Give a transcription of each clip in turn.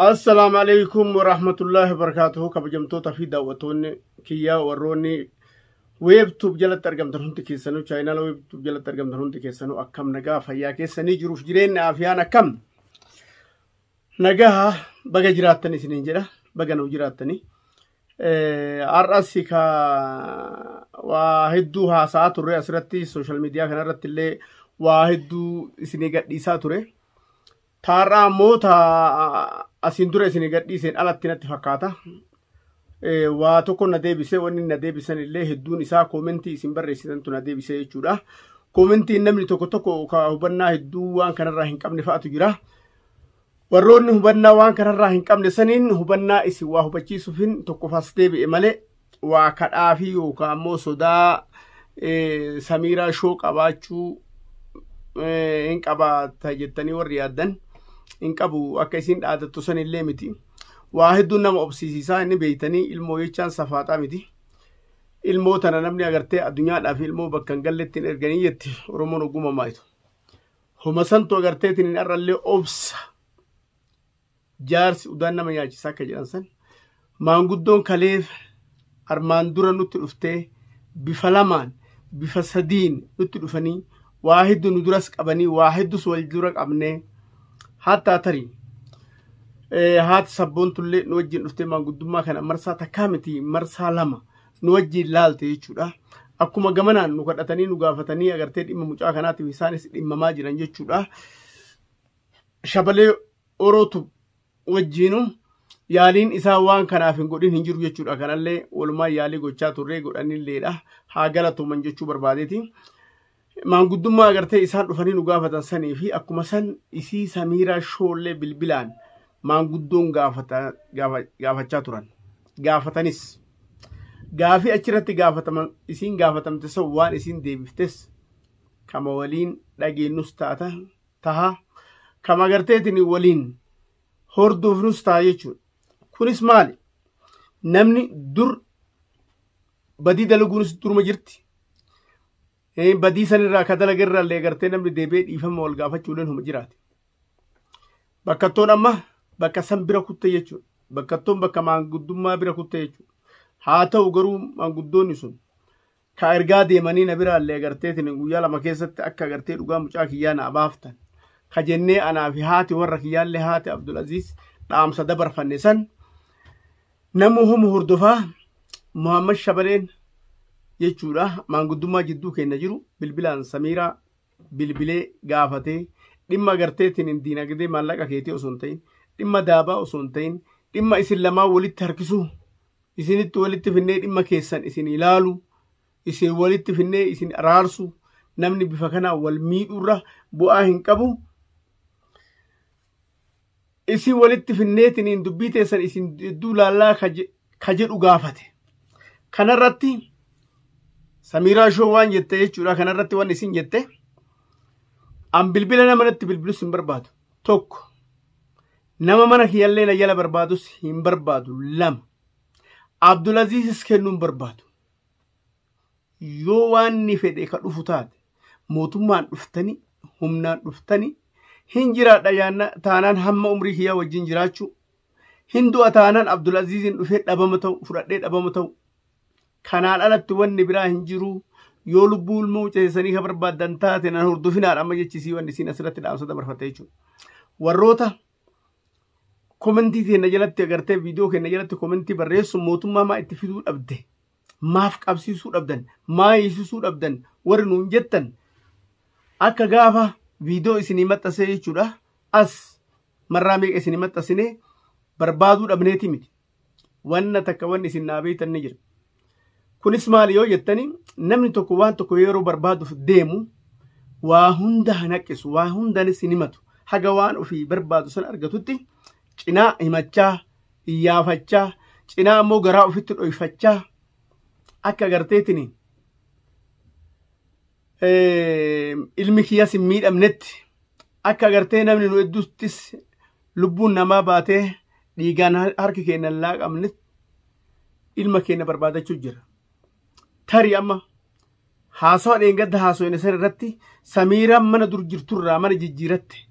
السلام عليكم ورحمة الله وبركاته. كبجمتو تفي دعوتون كيا وروني ويب توب جلت ترجم درون تكيسنو چاينال ويب توب جلت ترجم درون تكيسنو أكم نجا فيا كيسني جروف جرين عافيانا كم نجاها بقى جراتني سنين جرا بقى نوجراتني أرأسك واحدها ساعات الرئي أسرتي السوشيال ميديا كان رت اللي واحدو سنيجات ديساتوري تارا موتا أسندورة سنيجات ديسين على تنات فكاتا واتوكو ندبيسه وني ندبيسن اللي هدون إسا كومنتي سنبر رسيدن تندبيسه يجورا كومنتي نملي توكو كهبنا هدو وان كان راهين كم نفعت جرا ورون هبنا وان كان راهين كم نسنين هبنا إسي وهبتشي سفين توكو فاستي بإمالة وكرافي وكامو صدا سميرا شوك أباچو إنك أبا تجتني وريادن إنك أبو أكيسين عادة تسن اللي متي واحد دون نم أبسيسا إني بيتني المويتشان صفاتا متي الموت أنا نبني أغرتي الدنيا لا في المو بكن قلت إرجانية رومانو قوم مايتو هم سنتو أغرتي تنين أرى اللي أبس جارس ودانا ما ياجي ساكا جانسن ما نقدون كليف أرمان دورا نتلفتي بفلامان بفسدين نتلفني واحد ندرس أبني واحد سوال درك أبني حتى تري هات سبون تلي نوجي نفتي ما قدما كان مرسا تكامتي مرسا لما نوجي لالتي يجودا أكو ما جمانا نقد أتني نقافتني أجر تيد إما مجاكناتي وسانس إما ماجي رنجي يجودا شبلي أوروتو وجينو يالين إساوان كان عارفين قدين هنجرو يجودا كان اللي ولما يالي قدشاتو ري قدني الليلة حاجلاتو من جتشو بربادتي ما قدما أجرتي إسان رفني نقافتن سني في أكو مثلا إسي سميرة شولة بالبلان ما قدون قافتشاتوران قافتنيس قافي أشرت قافتم إسين قافتم تسوان إسين ديبفتس كما ولين لقي نستاتا تها كما أجرتيتني ولين هردو في نستا يجون كونس مالي نمني در بدي دلقونس در مجرتي بدي سنرا كدلا جرا اللي قرتي نمني ديبيت يفهم والقافة شولن هم جراتي بكتون أما بكسم بركوت يجون بكتون بكمان قدوم بركوت يجون هاتا وقرو من قدون يسون كارجادي مني نبرة اللي قرتي تنقول يلا ما كيست أكا قرتي لقام مشاكيانا أبافتن خجني أنا في هاتي وركيان لهاتي عبد العزيز نعم صدبر فنسن نموهم هردفا محمد شبرين يجورا من قدوم جدو كي نجرو بالبلان سميرة بالبلي قافتي لما قرتي تنين دينا قدي مالك كيتي أسنتين لما دابا أسنتين لما إسن لما ولد تركسو إسن التولد في النيل لما كيسان إسن إلالو إسن ولد في النيل إسن أرارسو نمني بفكنا والميد أورا بؤاهن كبو إسن ولد في النيل تنين دبيتي سن إسن دولا لا خجر أغافته كان رتي سميرا شوان جتة چورا كان رتي وان إسن جتة أم بالبلا نمنت بالبلو سنبربادو توك نما منك يلينا يلا بربادوس هم بربادو لم عبد العزيز كنون بربادو يوان نفيد كدفتات موتمان دفتني همنا دفتني هنجرا ديانا تانان هم عمري هي وجنجراتشو هندو أتانان عبد العزيز دفيت أبامتو فرادت أبامتو كانال على توان نبرا هنجرو يولبول موجة سني خبر بعدن تاتنا هردوفنا أما جتشي ونسين أسرت الأمس ده برفتيجو وروتا كومنتي تي نجلت أغرتي فيديو كي نجلت كومنتي بريسو موتما ما اتفيدو أبده ما فكابسي سود أبدن ما يسو سود أبدن ورنون جتن أكا غافا فيديو إسنيمت تسيجي چودا أس مراميك إسنيمت تسيني بربادو أبنيتي ميتي وانا تكوان إسن نابيت النجر كون اسماليو جتني نمني توكوان توكويرو بربادو في الديمو واهنده هنكس واهنده نسينيمتو حقوان وفي بربادو سن أرغتوتي cina himachaa iyyaafachaa cina ammoo garaa ofitti dhoyfachaa akka garteetini ilmi kiyyaas hin miidhamnetti akka gartee namni nu hedduttis lubbuun namaa baatee dhiigaan harki keenya hin laaqamnetti ilma keenya barbaadachuu jira tarii amma haasawa dheengadda haasoyne san irratti samiiraan mana dur jirturraa mana jijjiiratte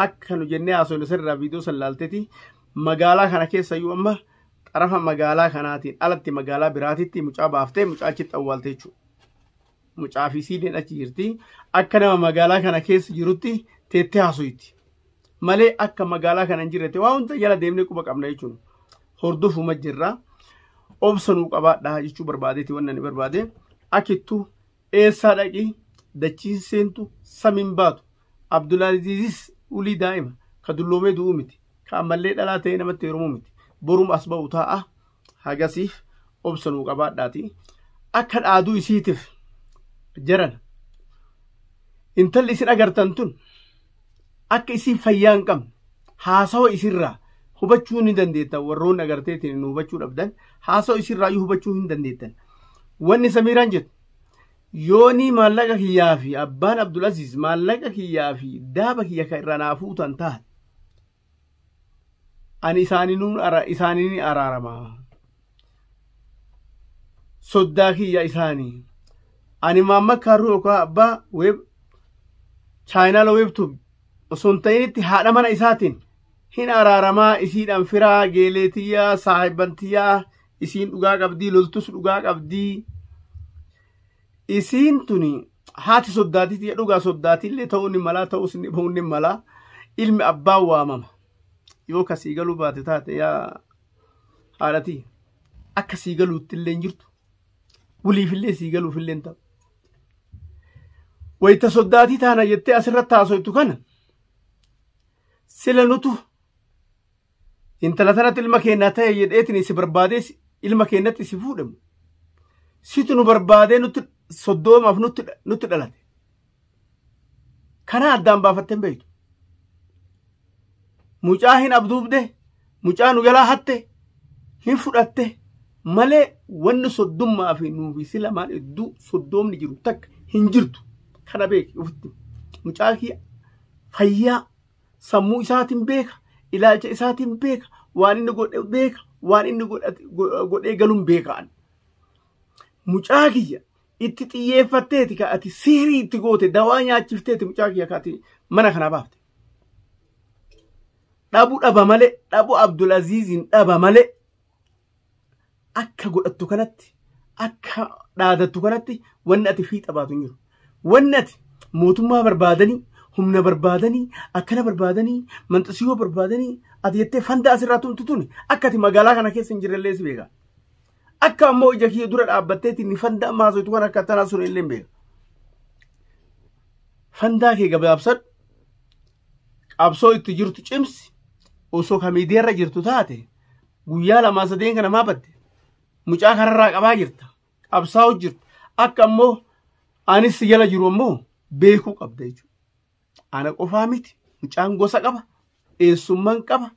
akka nu jennee haasoyne san irraa viidiyoo san laalteeti magaalaa kana keessa iyyuu amma xarafa magaalaa kanaatiin alatti magaalaa biraatitti mucaa baaftee mucaa achitti awwaaltee jechuudha. Mucaa fi siideen achi jirti akka nama magaalaa kana keessa jirutti teettee haasofti malee akka magaalaa kana hin jirrete waa hunda jala deemnee quba qabna jechuudha. Hordofuma jirra obsanuu qabaadha jechuu barbaadeeti waan ani barbaade akittu eessaa dhaqii dachiin seentu samiin baatu Abdulaziizis ulii daa'ima ka dulloomee du'uu miti ka ammallee dhalaa ta'ee namatti heerumuu miti borum as ba'u taa'a hagasiif obsanuu qabaadhaati akka dhaaduu isiitiif jaran intalli isin agartan tun akka isin fayyaa hin qabne haasawa isirraa hubachuu ni dandeettan warroonni agarteetiin nu hubachuu dhabdan haasawa isirraa hubachuu hin dandeettan wanni Samiiraan jettu yoonii maallaqa kiyyaa fi abbaan Abdulaziz maallaqa kiyyaa fi daaba kiyya kan irraa naa fuutan taate ani isaaniin araarama soddaa kiyya isaanii ani maamma kaaruu yookaan abbaa weeb chaayinaala weebtu osoo hin ta'initti haadha mana isaatiin hin araaramaa isiidhaan firaa geeleetiyyaa saahibantiyyaa isiin dhugaa qabdii loltus dhugaa qabdii isiin tuni haati soddaatitti dhugaa soddaatillee ta'uu ni malaa ta'uus ni bahuu ni malaa ilmi abbaan waamama yoo kasii galuu baate taate yaa haadhatii akka sii galuutti illee hin jirtu wuliifillee sii galuufillee hin ta'u wayita soddaatii taana jettee asirratti haasoytu kana sila nutu intala tanatti ilma keenyaa ta'e jedheetiin si barbaadee ilma keenyatti si fuudhamu situ nu barbaadee nutti soddoomaaf nutti dhalate kana addaan baafattee beektu mucaa hin abduubde mucaa nu jalaa hatte hin fudhatte malee wanni soddummaa fi nuufi si lamaan idduu soddoomni jiru takka hin jirtu kana beeki ufitti mucaa kiyya fayyaa sammuu isaatiin beeka ilaalcha isaatiin beeka waan inni godhe beeka waan inni godhee galuun beekaan mucaa kiyya itti xiyyeeffatteeti ka ati siirii itti goote dawaa nyaachifteeti mucaa kiyya kaati mana kana baafte dhabu dhaba malee dhabu Abdulaziizin dhaba malee akka godhattu kanatti akka dhaadattu kanatti wanni ati fiixa baatu hin jiru wanni ati mootummaa barbaadanii humna barbaadanii akkana barbaadanii manxisiyoo barbaadanii ati jettee fanda asirraa tumtutuni akka ati magaalaa kana keessa hin jirrellee si beeka akka ammoo ija kiyya dura dhaabbatteeti ni fanda ammaa soitu kan akka tanaa sun illee hin beeka fandaa kee gabaabsadhu qabsoo itti jirtu cimsi osoo kamiidiyaarra jirtu taate guyyaa lamaa sadeen kana maa badde mucaa kanarraa qabaa jirta qabsaa'u jirtu akka ammoo anis jala jiru ammoo beekuu qabda jechuudha. Ana qofaa miti mucaan gosa qaba eessummaan qaba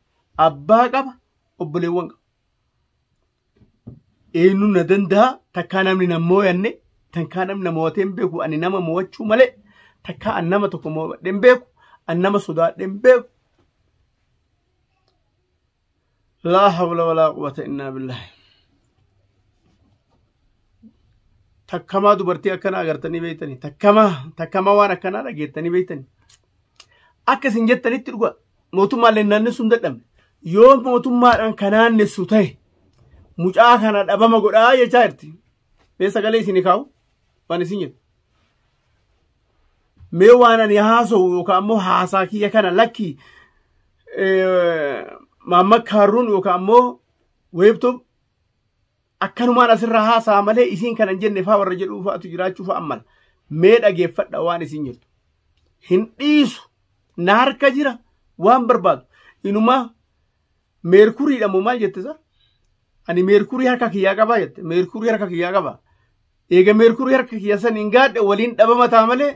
abbaa qaba obboleewwan qaba eenyuun na danda'a takkaa namni na moo'anne takkaa namni na moo'ateen beeku ani nama moo'achuu malee takkaa an nama tokko moo'adheen beeku an nama sodaadheen beeku laa hawla walaa quwwata illaa billaah takkamaa dubartii akkana agartanii beeytanii takkamaa waan akkanaa dhageettanii beeytanii akkasin jettanitti dhuga mootummaallee naannessuun dadhabne yoo mootummaadhaan kanaannessu ta'e mucaa kana dhabama godhaa jechaa jirti mee sagalee isin kaa'u waan isin jettu mee waan ani haasa'u yookaan ammoo haasaa kiyya kana lakki maamma kaarruun yookaan ammoo weebtuu akkanumaan asirraa haasaa malee isiin kana hin jenne faa warra jedhuu fa'atu jiraachuu fa'a ammala mee dhageeffadha waan isin jettu hin dhiisu na harka jira waan barbaadu inumaa meerkuriidha moo maal jette sa ani meerkurii harka kiyyaa qabaa jette meerkurii harka kiyyaa qabaa eega meerkurii harka kiyya san hin gaadhe waliin dhabama taa malee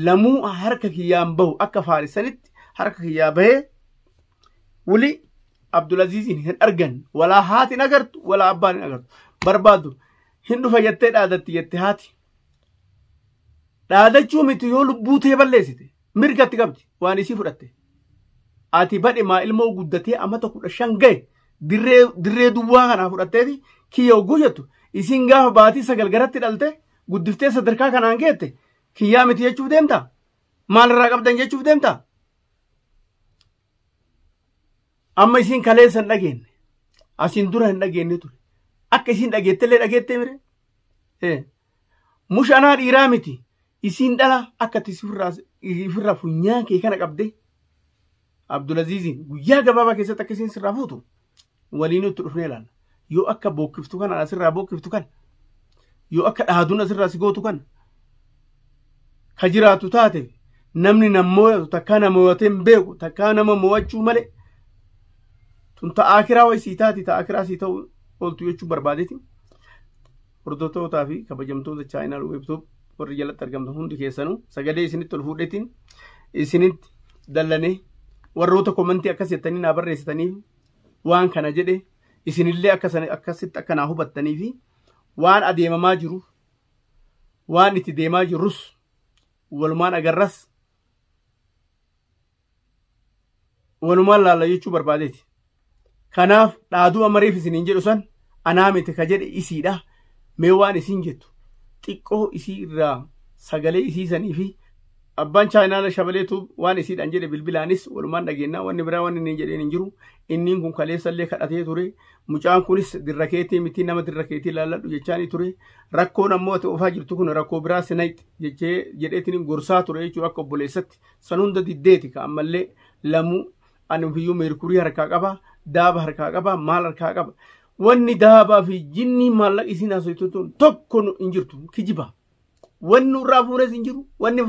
lamuu harka kiyyaan bahu akka faarisanitti harka kiyyaa bahee wuli Abdulaziizin hin argan walaa haati hin agartu walaa abbaan hin agartu barbaadu hin dhufa jettee dhaadatti jette haati dhaadachuu miti yoo lubbuu tee balleessite mirgatti qabdi waan isii fudhatte ati badhe maa ilmoo guddatee amata 15 gahe dirree duwwaa kanaa fudhatteeti kiyya ogguu jettu isiin gaafa baatii 9 garatti dhalte guddiftee sadarkaa kanaan geette kiyyaa miti jechuuf deemta maalirraa qabdan jechuuf deemta amma isin kaleessa hin dhageenye asin dura hin dhageenye ture akka isin dhageettellee dhageettee mire mush anaa dhiiraa miti isin dhala akka ifirraa funyaan kee kana qabde Abdulaziziin guyyaa gabaabaa keessatti akka isin sirraa fuutu waliin itti dhufnee ilaalla yoo akka bookkiftu kana asirraa bookkiftu kana yoo akka dhaaduun asirraa si gootu kana ka jiraatu taate namni namoota takkaa nama mo'atee hin beeku takkaa nama mo'achuu malee tun ta'aa kiraa wayisii taati ta'aa kiraa sii ta'u ooltu jechuu barbaadeeti hordoftootaa fi kabajamtoota chaayinaal weebtoob warri jalatti argamtu hundi keessanuu sagalee isinitti ol fuudhetiin isinitti dallanee warroota komantii akkas jettanii naa barreessitaniif waan kana jedhe isinillee akkasitti akka naa hubattanii fi waan adeemamaa jiru waan itti deemaa jirrus walumaan agarras walumaan laalla jechuu barbaadeeti. Kanaaf dhaaduu amariif isiniin jedhu san anaa miti ka jedhe isiidha. Mee waan isin jettu xiqqoo isii irraa sagalee isiisanii fi abbaan chaayinaala shabaleetu waan isiidhaan jedhe bilbilaanis walumaan dhageenyaa wanni biraa wanni inni jedheen hin jiru. Inniin kun kaleessallee kadhatee ture. Mucaan kunis dirrakeetii miti nama dirrakeetii laalladhu jechaanii ture. Rakkoon ammoo ati ofaa jirtu kun rakkoo biraa sinayit jedheetiin gorsaa ture jechuudha akka obboleessatti. San hunda diddeeti ka ammallee lamuu ani fiyyuu meerkurii harkaa qaba. Daaba harkaa qaba. Maal harkaa qaba. Wanni daabaa fi jinni maallaqa isin haasoftuun tokko hin jirtu kijiba. Wanni irraa fuunes hin jiru. Wanni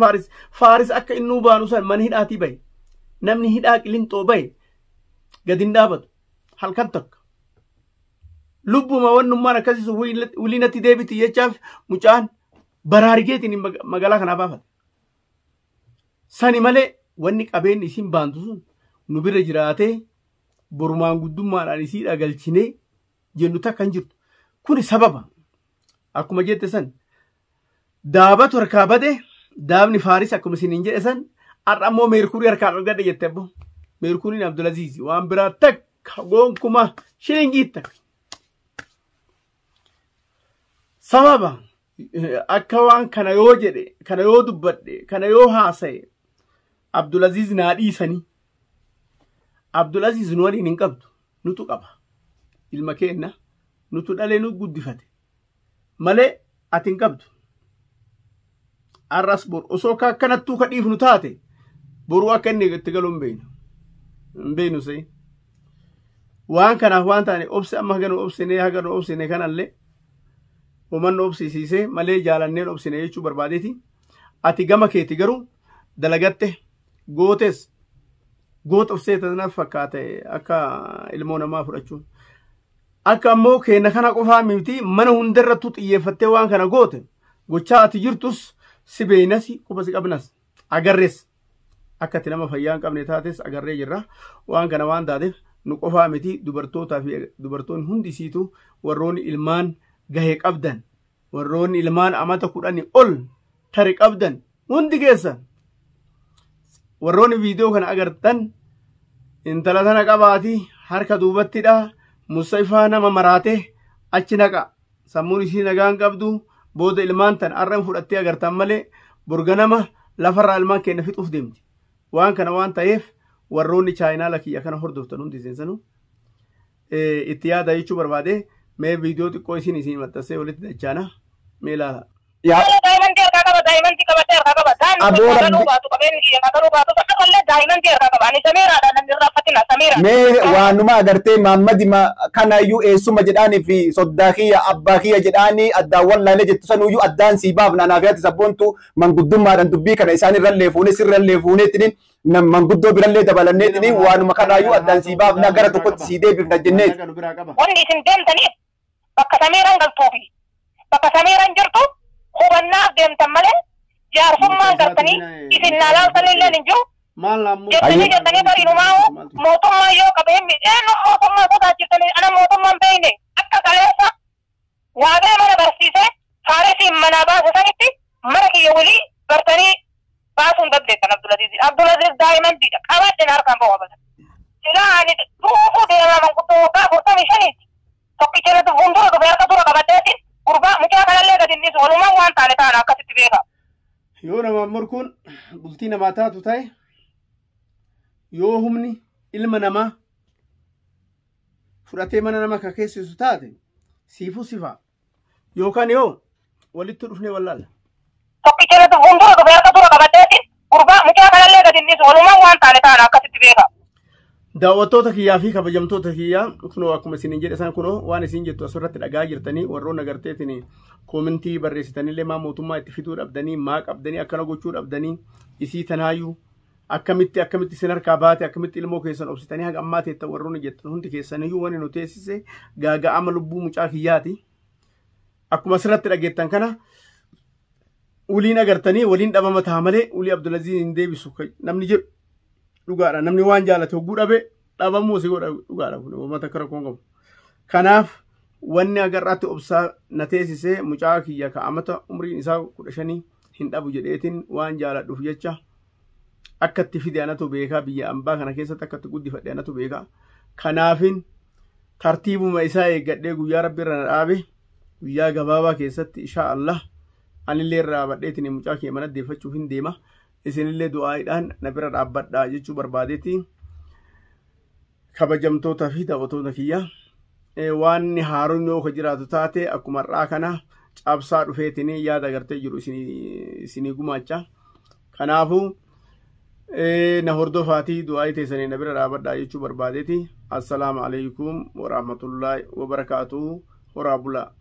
faaris akka innuu baanu san mana hidhaatii bahe. Namni hidhaa qilintoo bahe gadi hin dhaabatu. Halkan takka. Lubbuma wannummaan akkasiis wiliinatti deebiti jechaaf mucaan baraarigeetiin magaalaa kanaa baafate. Sani malee wanni qabeenyi isin baantu sun nu bira jiraatee borumaan guddummaadhaan isii dhagalchinee jennu takka hin jirtu. Kuni sababa akkuma jette san daabatu harkaa bade daabni faaris akkuma isiniin jedhe san har'a ammoo meerkurii harkaa argadhe jette abbo. Meerkuriin Abdulaziz waan biraa takka gonkumaa shilingii takka. Sababa akka waan kana yoo jedhe kana yoo dubbadhe kana yoo haasa'e Abdulaziz naa dhiisanii. Abdulaziz nu waliin hin qabdu nutu qaba. Ilma keenna nutu dhalee nu guddifate malee ati hin qabdu. Arras bor osoo akkanattuu ka dhiifnu taate boruu akka inni itti galuu hin beeknu. Hin beeknu sa'i. Waan kanaaf waan taane obse amma haganu obsine kanallee homan obsisiisee malee jaalanneen obsine jechuu barbaadeeti. Ati gama keeti garuu dalagatte gootes goota obseetanaaf fakkaate akka ilmoo namaa fudhachuun. Akka ammoo keenya kana qofaa miti mana hundarrattuu xiyyeeffattee waan kana goote gochaa ati jirtus si beeynas quba si qabnas agarrees akka ati nama fayyaa hin qabne taates agarree jirra. Waan kana waan taateef nu qofaa miti dubartootaa fi dubartoonni hundisiitu warroonni ilmaan gahee qabdan warroonni ilmaan amata 10 ol tare qabdan hundi keessan warroonni viidiyoo kana agartan intala tana qabaati harka duubattidha Musaifaa nama maraate achi naqa sammuun ishii nagaan qabdu booda ilmaan tan arran fudhattee agartan malee borganama lafarraa ilmaan keenya fixuuf deemti. Waan kana waan ta'eef warroonni chaayinaa lakiyya kana hordoftan hundi seensanu itti yaada jechuu barbaade mee viidiyoo xiqqoo isin maxxansee walitti dachaana mee ilaala. Mee waanuma agartee Maammadi kanayyuu eessuma jedhaanii fi soddaa kiyya abbaa kiyya jedhaanii addaan wallaalee jettu sanuyyuu addaan sii baafna anaafiyyaatti sabboontu manguddummaadhaan dubbii kana isaan irra leefuune sirra leefuuneetiin manguddoo birallee dabalanneetiin waanuma kanayyuu addaan sii baafna gara tokkotti sii deebifna jenneeti. Wanni isin deemtaniif bakka Samiiraan galtuufi bakka Samiiraan jirtu hubannaaf deemtan malee jaarsummaan gartanii isin naalaaltanillee hin jiru. Jettanii bariinumaa mootummaa yoo qabeenyi mootummaa sodaachistanii ana mootummaan beeyne akka kaleessa waabee mana barsiisee haaresiin manaa baase sanitti mana kiyya walii bartanii baasuun dandeettan Abdulaziz daa'imantiidha qabadden harkaan bahu abada. Silaa ani dhuufuu deemaa manguddoo waggaa 45 tokkicha fuuldura dhufe harka dura qabaddeetiin gurbaa mucaa kanallee gadi hin dhiisu walumaan waan taane taana akkasitti beeka. Yoo nama morkuun bultii namaa taatu ta'e yoo humni ilma namaa fudhatee mana nama ka keessisu taate siifuu sifaa yookaan yoo walitti dhufnee wallaala. Tokkicha irratti fuuldura dhufee harka dura qabateetiin gurbaa mucaa kanallee gadi innis walumaan waan taane taana akkasitti beeka. Daawwattoota kiyyaa fi kabajamtoota kiyyaa kunoo akkuma isin jedhe san kunoo waan isin jettu asirratti dhagaa jirtanii warroon agarteetiin koomintii barreessitanillee maa mootummaa itti fiduu dhabdanii maa qabdanii akkana gochuu dhabdanii isii tanaayyuu akkamitti isin harkaa baate akkamitti ilmoo keessan obsitanii haga ammaa teetta warroon jettan hundi keessaniyyuu waan nu teessise gaaga'ama lubbuu mucaa kiyyaati. Akkuma asirratti dhageettan kana uliin agartanii waliin dhabama ta'a malee ulii Abdulaziz hin deebisu namni jedhu dhugaadha. Namni waan jaalate hogguu dhabe dhabamuu si godha dhugaadha. Uummata akka rakkoon qabu. Kanaaf wanni agarraatti obsaa na teessisee mucaa kiyya ka'amata umriin isaa 15 hin dhabu jedheetiin waan jaaladhuuf jecha akka itti fide anatu beekaa biyya ambaa kana keessatti akka itti guddifadhe anatu beekaa. Kanaafin tartiibuma isaa eeggadhee guyyaa rabbi irra na dhaabe guyyaa gabaabaa keessatti insha Allah anillee irraa badheetiin mucaa kiyya mana deeffachuuf hin deema. Isinillee du'aaidhaan na bira dhaabbadhaa jechuu barbaadeeti. Kabajamtoota fi daawwattoota kiyya waan haaruun yoo ka jiraatu taate akkuma har'aa kana cabsaa dhufeetiin yaada agartee jiru isinii gumaacha. Kanaafuu na hordofaatii du'aayii teessanii na bira dhaabbadhaa jechuu barbaadeeti. Assalaamu alaykum wa rahmatullaahi wa barakaatuhu. Horaa bulaa.